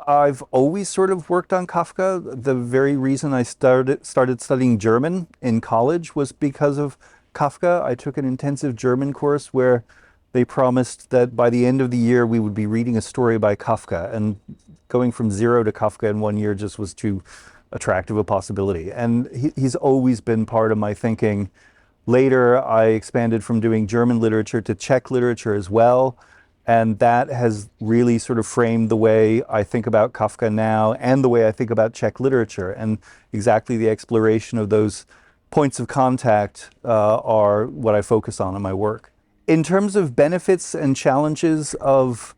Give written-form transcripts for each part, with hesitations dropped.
I've always sort of worked on Kafka. The very reason I started studying German in college was because of Kafka. I took an intensive German course where they promised that by the end of the year we would be reading a story by Kafka, and going from zero to Kafka in 1 year just was too attractive a possibility. And he's always been part of my thinking. Later, I expanded from doing German literature to Czech literature as well. And that has really sort of framed the way I think about Kafka now and the way I think about Czech literature. And exactly the exploration of those points of contact are what I focus on in my work. In terms of benefits and challenges of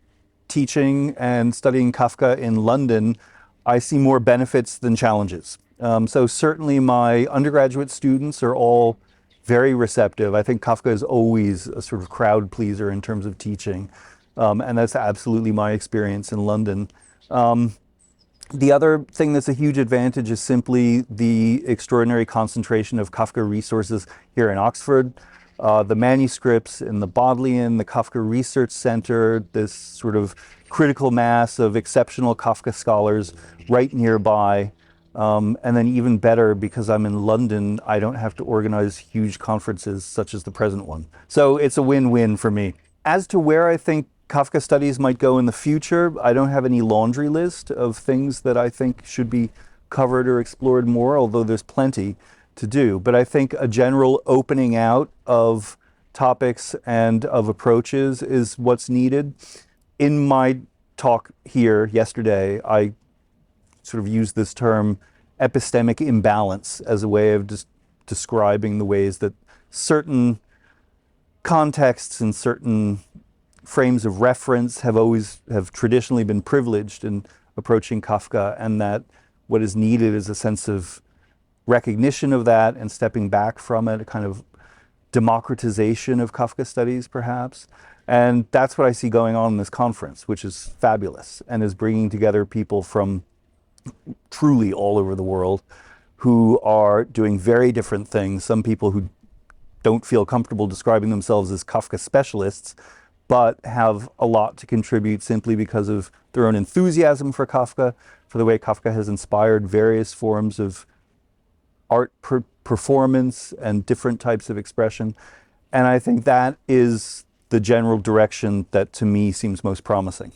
teaching and studying Kafka in London, I see more benefits than challenges. So certainly my undergraduate students are all very receptive. I think Kafka is always a sort of crowd pleaser in terms of teaching. And that's absolutely my experience in London. The other thing that's a huge advantage is simply the extraordinary concentration of Kafka resources here in Oxford. The manuscripts in the Bodleian, the Kafka Research Center, this sort of critical mass of exceptional Kafka scholars right nearby. And then even better, because I'm in London, I don't have to organize huge conferences such as the present one. So it's a win-win for me. As to where I think Kafka studies might go in the future, I don't have any laundry list of things that I think should be covered or explored more, although there's plenty to do. But I think a general opening out of topics and of approaches is what's needed. In my talk here yesterday, I sort of used this term epistemic imbalance as a way of just describing the ways that certain contexts and certain frames of reference have traditionally been privileged in approaching Kafka, and that what is needed is a sense of recognition of that and stepping back from it, a kind of democratization of Kafka studies, perhaps. And that's what I see going on in this conference, which is fabulous and is bringing together people from truly all over the world who are doing very different things. Some people who don't feel comfortable describing themselves as Kafka specialists, but have a lot to contribute simply because of their own enthusiasm for Kafka, for the way Kafka has inspired various forms of art performance and different types of expression. And I think that is the general direction that to me seems most promising.